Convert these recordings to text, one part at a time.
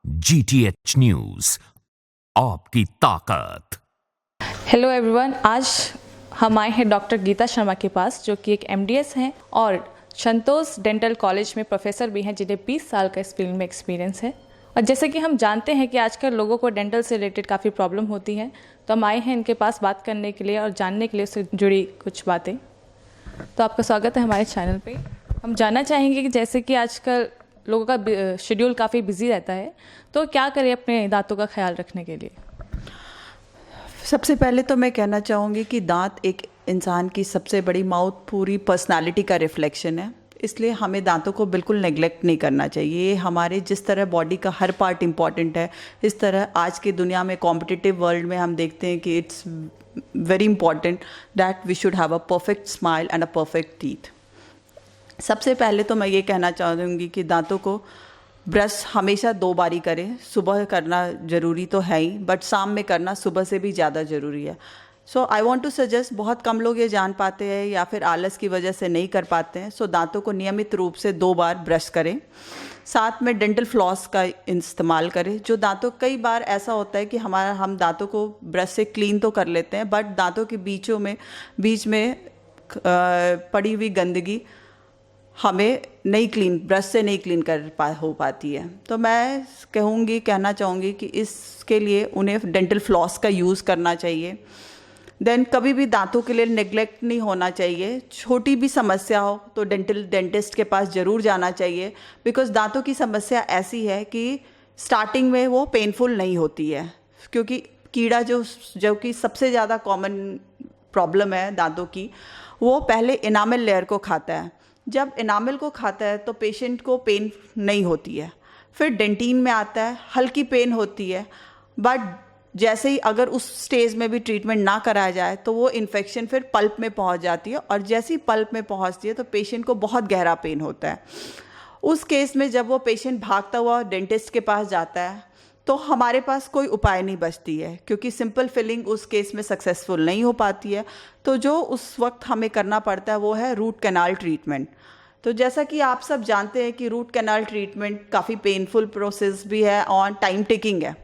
GTH news, आपकी ताकत। Hello everyone, आज हम आए हैं डॉक्टर गीता शर्मा के पास, जो कि एक एमडीएस हैं और संतोष डेंटल कॉलेज में प्रोफेसर भी हैं, जिन्हें 20 साल का इस फील्ड में एक्सपीरियंस है। और जैसे कि हम जानते हैं कि आजकल लोगों को डेंटल से रिलेटेड काफ़ी प्रॉब्लम होती है, तो हम आए हैं इनके पास बात करने के लिए और जानने के लिए उससे जुड़ी कुछ बातें। तो आपका स्वागत है हमारे चैनल पे। हम जानना चाहेंगे कि जैसे कि आजकल लोगों का शेड्यूल काफ़ी बिजी रहता है, तो क्या करें अपने दांतों का ख्याल रखने के लिए? सबसे पहले तो मैं कहना चाहूँगी कि दांत एक इंसान की सबसे बड़ी माउथ पूरी पर्सनालिटी का रिफ्लेक्शन है, इसलिए हमें दांतों को बिल्कुल नेग्लेक्ट नहीं करना चाहिए। ये हमारे जिस तरह बॉडी का हर पार्ट इम्पॉर्टेंट है, इस तरह आज की दुनिया में कॉम्पिटिटिव वर्ल्ड में हम देखते हैं कि it's very important that we should have a perfect smile and a perfect teeth. सबसे पहले तो मैं ये कहना चाहूँगी कि दांतों को ब्रश हमेशा 2 बारी करें। सुबह करना ज़रूरी तो है ही, बट शाम में करना सुबह से भी ज़्यादा ज़रूरी है। सो आई वांट टू सजेस्ट, बहुत कम लोग ये जान पाते हैं या फिर आलस की वजह से नहीं कर पाते हैं। सो दांतों को नियमित रूप से 2 बार ब्रश करें। साथ में डेंटल फ्लॉस का इस्तेमाल करें। जो दांतों, कई बार ऐसा होता है कि हम दांतों को ब्रश से क्लीन तो कर लेते हैं, बट दांतों के बीच में पड़ी हुई गंदगी हमें ब्रश से नहीं क्लीन हो पाती है। तो मैं कहना चाहूँगी कि इसके लिए उन्हें डेंटल फ्लॉस का यूज़ करना चाहिए। देन कभी भी दांतों के लिए नेग्लेक्ट नहीं होना चाहिए। छोटी भी समस्या हो तो डेंटिस्ट के पास ज़रूर जाना चाहिए, बिकॉज दांतों की समस्या ऐसी है कि स्टार्टिंग में वो पेनफुल नहीं होती है, क्योंकि कीड़ा जो कि सबसे ज़्यादा कॉमन प्रॉब्लम है दांतों की, वो पहले इनामल लेयर को खाता है। जब इनामल को खाता है तो पेशेंट को पेन नहीं होती है, फिर डेंटिन में आता है, हल्की पेन होती है, बट जैसे ही अगर उस स्टेज में भी ट्रीटमेंट ना कराया जाए तो वो इन्फेक्शन फिर पल्प में पहुंच जाती है, और जैसे ही पल्प में पहुंचती है तो पेशेंट को बहुत गहरा पेन होता है। उस केस में जब वो पेशेंट भागता हुआ डेंटिस्ट के पास जाता है तो हमारे पास कोई उपाय नहीं बचती है, क्योंकि सिंपल फिलिंग उस केस में सक्सेसफुल नहीं हो पाती है। तो जो उस वक्त हमें करना पड़ता है वो है रूट कैनाल ट्रीटमेंट। तो जैसा कि आप सब जानते हैं कि रूट कैनाल ट्रीटमेंट काफ़ी पेनफुल प्रोसेस भी है और टाइम टेकिंग है।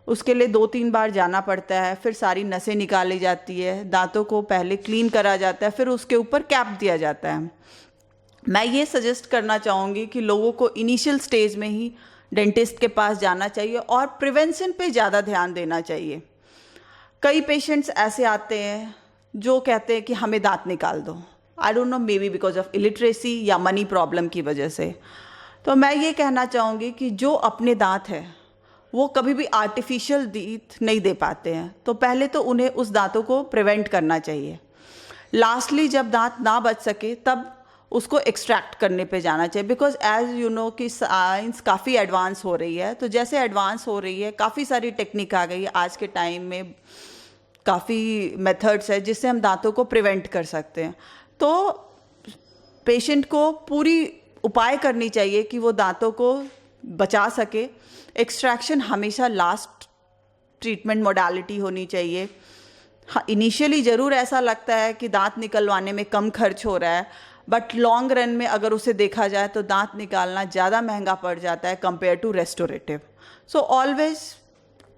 उसके लिए 2-3 बार जाना पड़ता है, फिर सारी नसें निकाली जाती है, दांतों को पहले क्लीन करा जाता है, फिर उसके ऊपर कैप दिया जाता है। मैं ये सजेस्ट करना चाहूँगी कि लोगों को इनिशियल स्टेज में ही डेंटिस्ट के पास जाना चाहिए और प्रिवेंशन पे ज़्यादा ध्यान देना चाहिए। कई पेशेंट्स ऐसे आते हैं जो कहते हैं कि हमें दांत निकाल दो, I don't know, may be because of illiteracy या मनी प्रॉब्लम की वजह से। तो मैं ये कहना चाहूँगी कि जो अपने दांत है वो कभी भी आर्टिफिशियल दांत नहीं दे पाते हैं, तो पहले तो उन्हें उस दांतों को प्रिवेंट करना चाहिए। लास्टली जब दांत ना बच सके तब उसको एक्सट्रैक्ट करने पे जाना चाहिए, बिकॉज एज यू नो कि साइंस काफ़ी एडवांस हो रही है। तो जैसे एडवांस हो रही है, काफ़ी सारी टेक्निक आ गई है आज के टाइम में, काफ़ी मेथड्स है जिससे हम दांतों को प्रिवेंट कर सकते हैं। तो पेशेंट को पूरी उपाय करनी चाहिए कि वो दांतों को बचा सके। एक्सट्रैक्शन हमेशा लास्ट ट्रीटमेंट मोडालिटी होनी चाहिए। हाँ, इनिशियली ज़रूर ऐसा लगता है कि दांत निकलवाने में कम खर्च हो रहा है, बट लॉन्ग रन में अगर उसे देखा जाए तो दांत निकालना ज़्यादा महंगा पड़ जाता है compare to restorative. So always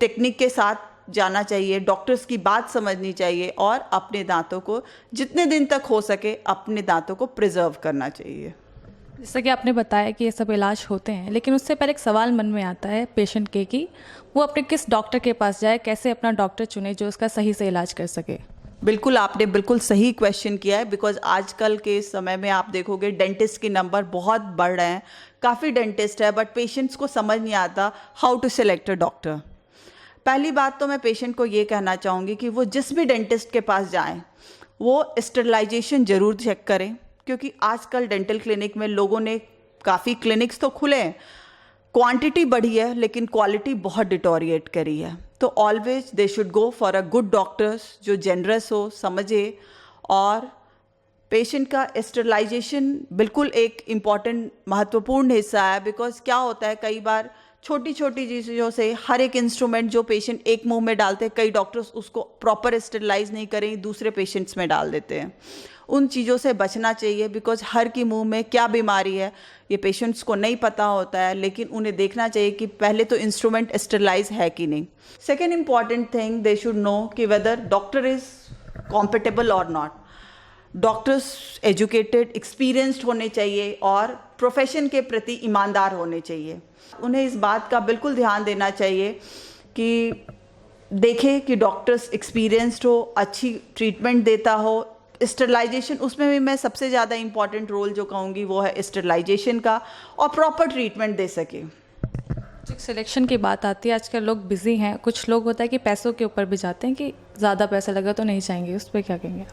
technique के साथ जाना चाहिए, डॉक्टर्स की बात समझनी चाहिए और अपने दांतों को जितने दिन तक हो सके अपने दांतों को प्रिजर्व करना चाहिए। जैसा कि आपने बताया कि ये सब इलाज होते हैं, लेकिन उससे पहले एक सवाल मन में आता है पेशेंट के कि वो अपने किस डॉक्टर के पास जाए, कैसे अपना डॉक्टर चुने जो उसका सही से इलाज कर सके। बिल्कुल, आपने बिल्कुल सही क्वेश्चन किया है, बिकॉज आजकल के समय में आप देखोगे डेंटिस्ट के नंबर बहुत बढ़ रहे हैं। काफ़ी डेंटिस्ट है, बट पेशेंट्स को समझ नहीं आता how to select a doctor. पहली बात तो मैं पेशेंट को ये कहना चाहूँगी कि वो जिस भी डेंटिस्ट के पास जाएं वो स्टरलाइजेशन ज़रूर चेक करें, क्योंकि आजकल डेंटल क्लिनिक में लोगों ने, काफ़ी क्लिनिक्स तो खुले हैं, क्वांटिटी बढ़ी है लेकिन क्वालिटी बहुत डिटोरिएट करी है। तो always they should go for a good doctors जो जेनरस हो, समझे। और पेशेंट का स्टरलाइजेशन बिल्कुल एक इम्पॉर्टेंट महत्वपूर्ण हिस्सा है, बिकॉज क्या होता है कई बार छोटी छोटी चीज़ों से हर एक इंस्ट्रूमेंट जो पेशेंट एक मुंह में डालते हैं, कई डॉक्टर्स उसको प्रॉपर स्टेरिलाइज नहीं करें, दूसरे पेशेंट्स में डाल देते हैं। उन चीज़ों से बचना चाहिए, बिकॉज हर की मुंह में क्या बीमारी है ये पेशेंट्स को नहीं पता होता है, लेकिन उन्हें देखना चाहिए कि पहले तो इंस्ट्रूमेंट स्टेरिलाइज है कि नहीं। Second important thing they should know कि वेदर डॉक्टर इज कॉम्पिटेबल और नॉट। डॉक्टर्स एजुकेटेड, एक्सपीरियंस्ड होने चाहिए और प्रोफेशन के प्रति ईमानदार होने चाहिए। उन्हें इस बात का बिल्कुल ध्यान देना चाहिए कि देखें कि डॉक्टर्स एक्सपीरियंस्ड हो, अच्छी ट्रीटमेंट देता हो। स्टेरिलाइजेशन, उसमें भी मैं सबसे ज़्यादा इंपॉर्टेंट रोल जो कहूँगी वो है स्टेरिलाइजेशन का, और प्रॉपर ट्रीटमेंट दे सके। सिलेक्शन की बात आती है, आजकल लोग बिजी हैं, कुछ लोग होता है कि पैसों के ऊपर भी जाते हैं कि ज़्यादा पैसा लगा तो नहीं चाहेंगे, उस पर क्या कहेंगे?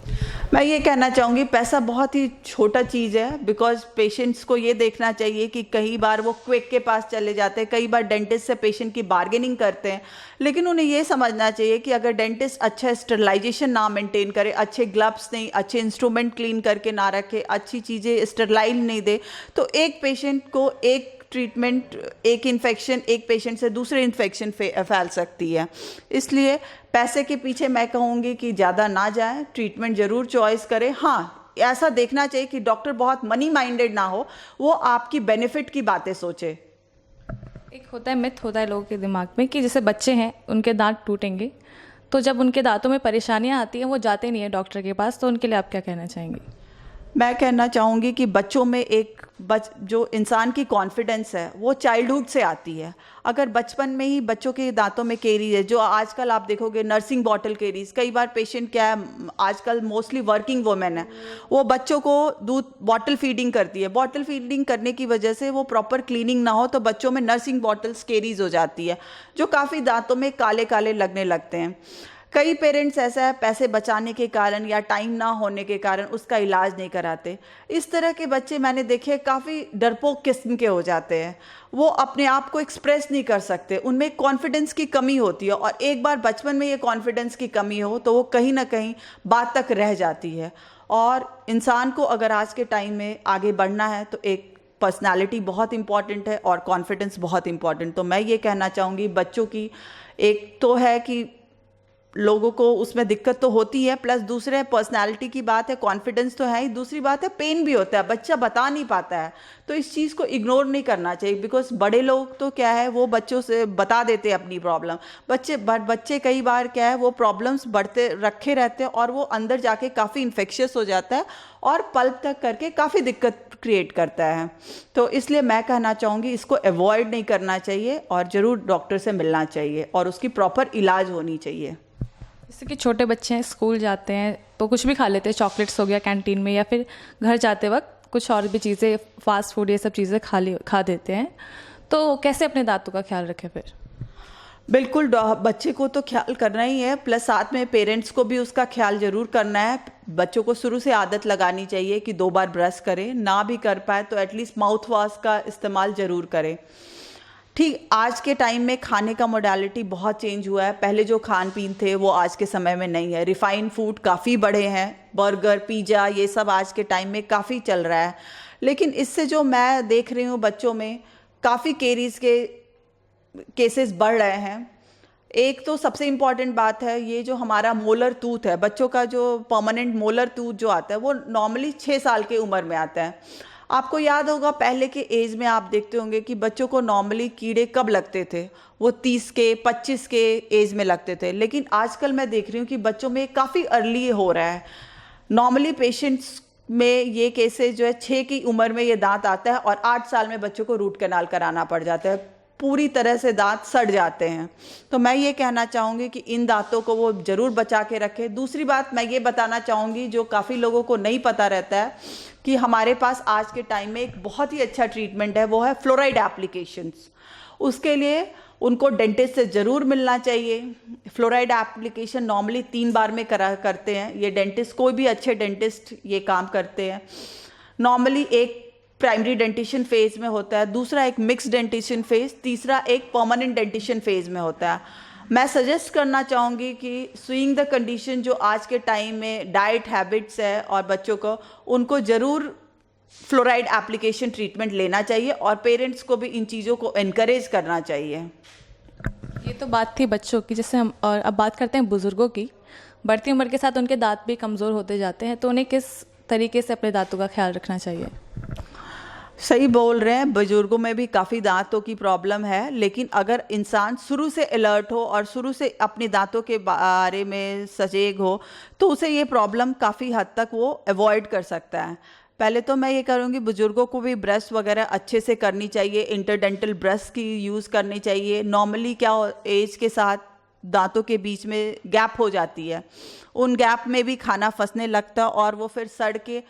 मैं ये कहना चाहूँगी पैसा बहुत ही छोटा चीज़ है, बिकॉज पेशेंट्स को ये देखना चाहिए कि कई बार वो क्विक के पास चले जाते हैं, कई बार डेंटिस्ट से पेशेंट की बार्गेनिंग करते हैं, लेकिन उन्हें ये समझना चाहिए कि अगर डेंटिस्ट अच्छा स्टेरिलाइजेशन ना मेंटेन करे, अच्छे ग्लव्स नहीं, अच्छे इंस्ट्रूमेंट क्लीन करके ना रखे, अच्छी चीज़ें स्टेरिलाइज नहीं दे, तो एक पेशेंट को एक ट्रीटमेंट, एक इन्फेक्शन एक पेशेंट से दूसरे इन्फेक्शन फैल सकती है। इसलिए पैसे के पीछे मैं कहूँगी कि ज़्यादा ना जाएं, ट्रीटमेंट ज़रूर चॉइस करें। हाँ, ऐसा देखना चाहिए कि डॉक्टर बहुत मनी माइंडेड ना हो, वो आपकी बेनिफिट की बातें सोचे। एक होता है, मिथ होता है लोगों के दिमाग में कि जैसे बच्चे हैं उनके दांत टूटेंगे, तो जब उनके दांतों में परेशानियां आती हैं वो जाते नहीं है डॉक्टर के पास, तो उनके लिए आप क्या कहना चाहेंगे? मैं कहना चाहूँगी कि बच्चों में जो इंसान की कॉन्फिडेंस है वो चाइल्डहुड से आती है। अगर बचपन में ही बच्चों के दांतों में कैरीज है, जो आजकल आप देखोगे नर्सिंग बॉटल कैरीज, कई बार पेशेंट क्या है, आजकल मोस्टली वर्किंग वुमेन है, वो बच्चों को दूध बॉटल फीडिंग करती है, बॉटल फीडिंग करने की वजह से वो प्रॉपर क्लीनिंग ना हो तो बच्चों में नर्सिंग बॉटल्स कैरीज हो जाती है, जो काफ़ी दांतों में काले काले लगने लगते हैं। कई पेरेंट्स ऐसा है पैसे बचाने के कारण या टाइम ना होने के कारण उसका इलाज नहीं कराते। इस तरह के बच्चे मैंने देखे काफ़ी डरपोक किस्म के हो जाते हैं, वो अपने आप को एक्सप्रेस नहीं कर सकते, उनमें कॉन्फिडेंस की कमी होती है, और एक बार बचपन में ये कॉन्फिडेंस की कमी हो तो वो कहीं ना कहीं बात तक रह जाती है। और इंसान को अगर आज के टाइम में आगे बढ़ना है तो एक पर्सनालिटी बहुत इंपॉर्टेंट है और कॉन्फिडेंस बहुत इंपॉर्टेंट। तो मैं ये कहना चाहूँगी बच्चों की, एक तो है कि लोगों को उसमें दिक्कत तो होती है, प्लस दूसरे पर्सनालिटी की बात है, कॉन्फिडेंस तो है ही, दूसरी बात है पेन भी होता है, बच्चा बता नहीं पाता है, तो इस चीज़ को इग्नोर नहीं करना चाहिए। बिकॉज बड़े लोग तो क्या है वो बच्चों से बता देते हैं अपनी प्रॉब्लम, बच्चे कई बार क्या है वो प्रॉब्लम्स बढ़ते रखे रहते हैं और वो अंदर जाके काफ़ी इन्फेक्शियस हो जाता है और पल्प तक करके काफ़ी दिक्कत क्रिएट करता है। तो इसलिए मैं कहना चाहूँगी इसको अवॉइड नहीं करना चाहिए और ज़रूर डॉक्टर से मिलना चाहिए और उसकी प्रॉपर इलाज होनी चाहिए। जैसे कि छोटे बच्चे हैं, स्कूल जाते हैं तो कुछ भी खा लेते हैं, चॉकलेट्स हो गया कैंटीन में, या फिर घर जाते वक्त कुछ और भी चीज़ें, फास्ट फूड, ये सब चीज़ें खा देते हैं, तो कैसे अपने दांतों का ख्याल रखें फिर? बिल्कुल, बच्चे को तो ख्याल करना ही है, प्लस साथ में पेरेंट्स को भी उसका ख्याल ज़रूर करना है। बच्चों को शुरू से आदत लगानी चाहिए कि 2 बार ब्रश करें, ना भी कर पाए तो एटलीस्ट माउथ वॉश का इस्तेमाल ज़रूर करें। ठीक, आज के टाइम में खाने का मोडालिटी बहुत चेंज हुआ है, पहले जो खान पीन थे वो आज के समय में नहीं है। रिफाइंड फूड काफ़ी बढ़े हैं, बर्गर, पिज़्ज़ा, ये सब आज के टाइम में काफ़ी चल रहा है, लेकिन इससे जो मैं देख रही हूँ बच्चों में काफ़ी कैरीज के केसेस बढ़ रहे हैं। एक तो सबसे इम्पॉर्टेंट बात है, ये जो हमारा मोलर टूथ है, बच्चों का जो परमानेंट मोलर टूथ जो आता है वो नॉर्मली 6 साल की उम्र में आता है। आपको याद होगा पहले के एज में आप देखते होंगे कि बच्चों को नॉर्मली कीड़े कब लगते थे, वो 30 के 25 के एज में लगते थे, लेकिन आजकल मैं देख रही हूँ कि बच्चों में काफ़ी अर्ली हो रहा है। नॉर्मली पेशेंट्स में ये केसेस जो है 6 की उम्र में ये दांत आता है और 8 साल में बच्चों को रूट कैनाल कराना पड़ जाता है, पूरी तरह से दांत सड़ जाते हैं। तो मैं ये कहना चाहूँगी कि इन दांतों को वो ज़रूर बचा के रखें। दूसरी बात मैं ये बताना चाहूँगी जो काफ़ी लोगों को नहीं पता रहता है कि हमारे पास आज के टाइम में एक बहुत ही अच्छा ट्रीटमेंट है, वो है फ्लोराइड एप्लीकेशंस। उसके लिए उनको डेंटिस्ट से ज़रूर मिलना चाहिए। फ्लोराइड एप्लीकेशन नॉर्मली 3 बार में करते हैं ये डेंटिस्ट, कोई भी अच्छे डेंटिस्ट ये काम करते हैं। नॉर्मली एक प्राइमरी डेंटिशन फेज में होता है, दूसरा एक मिक्स डेंटिशन फेज, तीसरा एक परमानेंट डेंटिशन फेज में होता है। मैं सजेस्ट करना चाहूँगी कि सुइंग द कंडीशन जो आज के टाइम में डाइट हैबिट्स है और बच्चों को, उनको ज़रूर फ्लोराइड एप्लीकेशन ट्रीटमेंट लेना चाहिए और पेरेंट्स को भी इन चीज़ों को इनकरेज करना चाहिए। ये तो बात थी बच्चों की, जैसे हम और अब बात करते हैं बुज़ुर्गों की। बढ़ती उम्र के साथ उनके दांत भी कमज़ोर होते जाते हैं, तो उन्हें किस तरीके से अपने दांतों का ख्याल रखना चाहिए? सही बोल रहे हैं, बुजुर्गों में भी काफ़ी दांतों की प्रॉब्लम है, लेकिन अगर इंसान शुरू से अलर्ट हो और शुरू से अपने दांतों के बारे में सजग हो तो उसे ये प्रॉब्लम काफ़ी हद तक वो अवॉइड कर सकता है। पहले तो मैं ये करूँगी, बुजुर्गों को भी ब्रश वगैरह अच्छे से करनी चाहिए, इंटरडेंटल ब्रश की यूज़ करनी चाहिए। नॉर्मली क्या एज के साथ दांतों के बीच में गैप हो जाती है, उन गैप में भी खाना फंसने लगता है और वो फिर सड़ के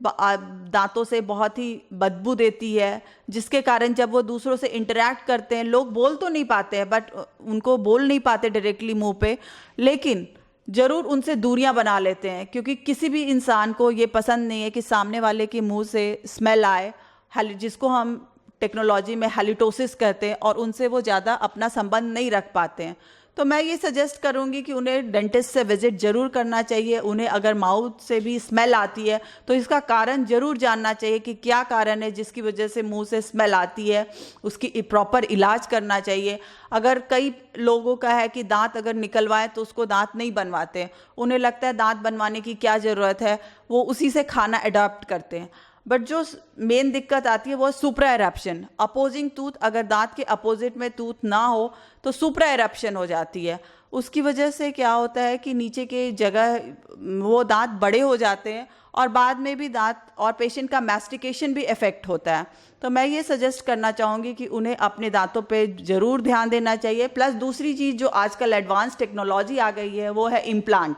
दांतों से बहुत ही बदबू देती है, जिसके कारण जब वो दूसरों से इंटरेक्ट करते हैं, लोग बोल तो नहीं पाते हैं, बट उनको बोल नहीं पाते डायरेक्टली मुंह पे, लेकिन ज़रूर उनसे दूरियां बना लेते हैं, क्योंकि किसी भी इंसान को ये पसंद नहीं है कि सामने वाले के मुंह से स्मेल आए, जिसको हम टेक्नोलॉजी में हैलिटोसिस कहते हैं, और उनसे वो ज़्यादा अपना संबंध नहीं रख पाते हैं। तो मैं ये सजेस्ट करूँगी कि उन्हें डेंटिस्ट से विजिट ज़रूर करना चाहिए। उन्हें अगर माउथ से भी स्मेल आती है तो इसका कारण ज़रूर जानना चाहिए कि क्या कारण है जिसकी वजह से मुंह से स्मेल आती है, उसकी प्रॉपर इलाज करना चाहिए। अगर कई लोगों का है कि दांत अगर निकलवाएं तो उसको दांत नहीं बनवाते, उन्हें लगता है दांत बनवाने की क्या ज़रूरत है, वो उसी से खाना अडॉप्ट करते हैं। बट जो मेन दिक्कत आती है वो सुप्रा एरप्शन, अपोजिंग टूथ, अगर दांत के अपोजिट में टूथ ना हो तो सुप्रा एरप्शन हो जाती है। उसकी वजह से क्या होता है कि नीचे के जगह वो दांत बड़े हो जाते हैं और बाद में भी दांत और पेशेंट का मैस्टिकेशन भी इफ़ेक्ट होता है। तो मैं ये सजेस्ट करना चाहूँगी कि उन्हें अपने दांतों पे ज़रूर ध्यान देना चाहिए। प्लस दूसरी चीज़ जो आजकल एडवांस टेक्नोलॉजी आ गई है वो है इम्प्लांट।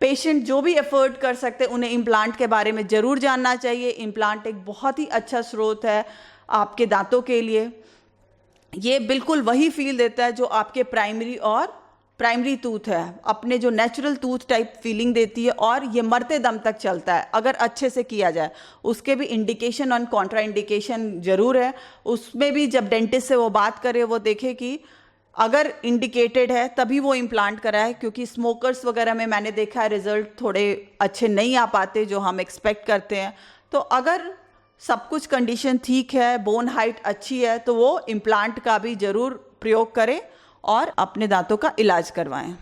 पेशेंट जो भी एफर्ट कर सकते हैं उन्हें इम्प्लांट के बारे में ज़रूर जानना चाहिए। इम्प्लांट एक बहुत ही अच्छा स्रोत है आपके दांतों के लिए। ये बिल्कुल वही फील देता है जो आपके प्राइमरी टूथ है, अपने जो नेचुरल टूथ टाइप फीलिंग देती है, और ये मरते दम तक चलता है अगर अच्छे से किया जाए। उसके भी इंडिकेशन और कॉन्ट्रा इंडिकेशन ज़रूर है। उसमें भी जब डेंटिस्ट से वो बात करे वो देखे कि अगर इंडिकेटेड है तभी वो इम्प्लांट कराए, क्योंकि स्मोकर्स वगैरह में मैंने देखा है रिजल्ट थोड़े अच्छे नहीं आ पाते जो हम एक्सपेक्ट करते हैं। तो अगर सब कुछ कंडीशन ठीक है, बोन हाइट अच्छी है, तो वो इम्प्लांट का भी ज़रूर प्रयोग करें और अपने दांतों का इलाज करवाएं।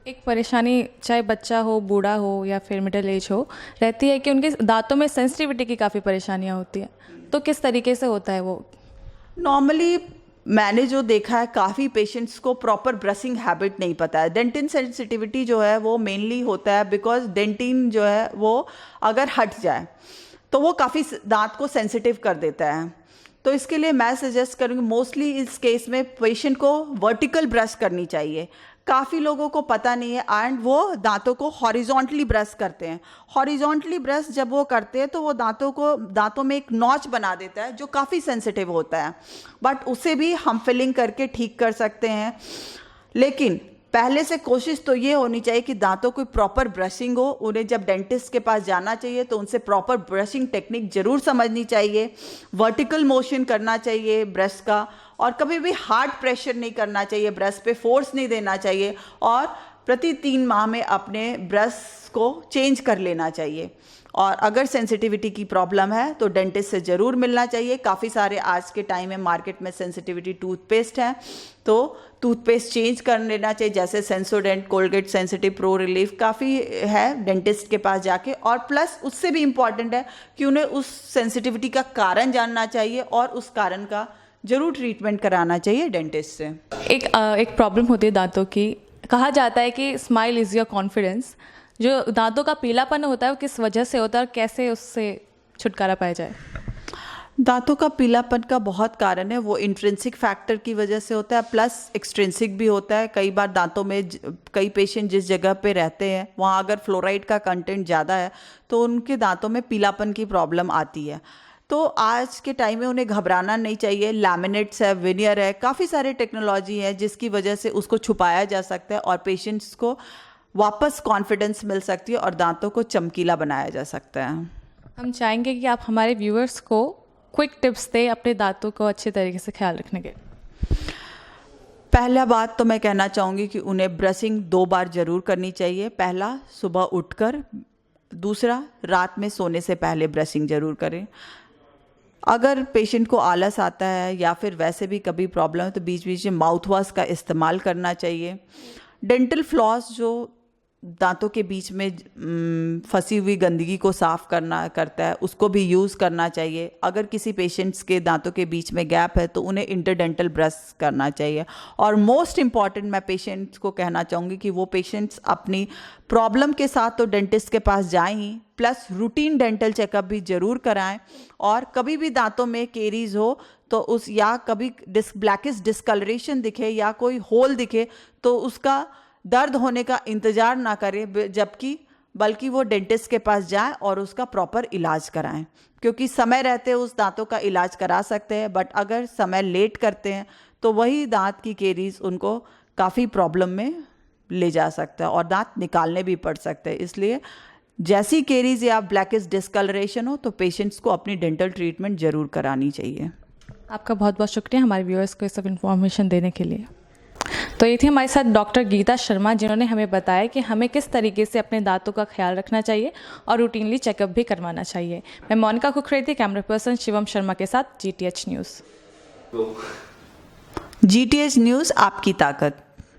एक परेशानी चाहे बच्चा हो, बूढ़ा हो या फिर मिडिल एज हो, रहती है कि उनके दांतों में सेंसिटिविटी की काफ़ी परेशानियां होती हैं, तो किस तरीके से होता है वो? नॉर्मली मैंने जो देखा है काफ़ी पेशेंट्स को प्रॉपर ब्रशिंग हैबिट नहीं पता है। डेंटिन सेंसिटिविटी जो है वो मेनली होता है बिकॉज डेंटिन जो है वो अगर हट जाए तो वो काफ़ी दांत को सेंसिटिव कर देता है। तो इसके लिए मैं सजेस्ट करूँगी मोस्टली इस केस में पेशेंट को वर्टिकल ब्रश करनी चाहिए। काफ़ी लोगों को पता नहीं है एंड वो दांतों को हॉरिजॉन्टली ब्रश करते हैं। हॉरिजॉन्टली ब्रश जब वो करते हैं तो वो दांतों में एक नॉच बना देता है जो काफ़ी सेंसिटिव होता है, बट उसे भी हम फिलिंग करके ठीक कर सकते हैं। लेकिन पहले से कोशिश तो ये होनी चाहिए कि दांतों की प्रॉपर ब्रशिंग हो। उन्हें जब डेंटिस्ट के पास जाना चाहिए तो उनसे प्रॉपर ब्रशिंग टेक्निक जरूर समझनी चाहिए, वर्टिकल मोशन करना चाहिए ब्रश का, और कभी भी हार्ड प्रेशर नहीं करना चाहिए, ब्रश पे फोर्स नहीं देना चाहिए, और प्रति 3 माह में अपने ब्रश को चेंज कर लेना चाहिए। और अगर सेंसिटिविटी की प्रॉब्लम है तो डेंटिस्ट से ज़रूर मिलना चाहिए। काफ़ी सारे आज के टाइम में मार्केट में सेंसिटिविटी टूथपेस्ट हैं, तो टूथपेस्ट चेंज कर लेना चाहिए, जैसे सेंसोडेंट, कोलगेट सेंसिटिव प्रो रिलीफ काफ़ी है डेंटिस्ट के पास जाके। और प्लस उससे भी इम्पॉर्टेंट है कि उन्हें उस सेंसिटिविटी का कारण जानना चाहिए और उस कारण का ज़रूर ट्रीटमेंट कराना चाहिए डेंटिस्ट से। एक प्रॉब्लम होती है दांतों की, कहा जाता है कि स्माइल इज़ योर कॉन्फिडेंस। जो दांतों का पीलापन होता है वो किस वजह से होता है और कैसे उससे छुटकारा पाया जाए? दांतों का पीलापन का बहुत कारण है। वो इंट्रिंसिक फैक्टर की वजह से होता है, प्लस एक्सट्रिंसिक भी होता है। कई बार दांतों में कई पेशेंट जिस जगह पे रहते हैं वहाँ अगर फ्लोराइड का कंटेंट ज़्यादा है तो उनके दांतों में पीलापन की प्रॉब्लम आती है। तो आज के टाइम में उन्हें घबराना नहीं चाहिए। लैमिनेट्स है, विनियर है, काफ़ी सारे टेक्नोलॉजी है जिसकी वजह से उसको छुपाया जा सकता है और पेशेंट्स को वापस कॉन्फिडेंस मिल सकती है और दांतों को चमकीला बनाया जा सकता है। हम चाहेंगे कि आप हमारे व्यूअर्स को क्विक टिप्स दें अपने दांतों को अच्छे तरीके से ख्याल रखने के। पहला बात तो मैं कहना चाहूँगी कि उन्हें ब्रशिंग 2 बार ज़रूर करनी चाहिए। पहला, सुबह उठकर दूसरा, रात में सोने से पहले ब्रशिंग ज़रूर करें। अगर पेशेंट को आलस आता है या फिर वैसे भी कभी प्रॉब्लम है तो बीच बीच में माउथ वॉश का इस्तेमाल करना चाहिए। डेंटल फ्लॉस जो दांतों के बीच में फंसी हुई गंदगी को साफ़ करता है, उसको भी यूज़ करना चाहिए। अगर किसी पेशेंट्स के दांतों के बीच में गैप है तो उन्हें इंटरडेंटल ब्रश करना चाहिए। और मोस्ट इम्पॉर्टेंट मैं पेशेंट्स को कहना चाहूँगी कि वो पेशेंट्स अपनी प्रॉब्लम के साथ तो डेंटिस्ट के पास जाएं ही, प्लस रूटीन डेंटल चेकअप भी ज़रूर कराएं। और कभी भी दांतों में केरीज हो तो उस, या कभी ब्लैकिश डिस्कलरेशन दिखे या कोई होल दिखे तो उसका दर्द होने का इंतज़ार ना करें, बल्कि वो डेंटिस्ट के पास जाएं और उसका प्रॉपर इलाज कराएं। क्योंकि समय रहते उस दांतों का इलाज करा सकते हैं, बट अगर समय लेट करते हैं तो वही दांत की केरीज उनको काफ़ी प्रॉब्लम में ले जा सकता है और दांत निकालने भी पड़ सकते हैं। इसलिए जैसी केरीज या ब्लैकिश डिस्कलरेशन हो तो पेशेंट्स को अपनी डेंटल ट्रीटमेंट ज़रूर करानी चाहिए। आपका बहुत बहुत शुक्रिया हमारे व्यूअर्स को ये सब इन्फॉर्मेशन देने के लिए। तो ये थी हमारे साथ डॉक्टर गीता शर्मा, जिन्होंने हमें बताया कि हमें किस तरीके से अपने दांतों का ख्याल रखना चाहिए और रूटीनली चेकअप भी करवाना चाहिए। मैं मोनिका कुकरेती, कैमरा पर्सन शिवम शर्मा के साथ GTH न्यूज़। GTH न्यूज़, आपकी ताकत।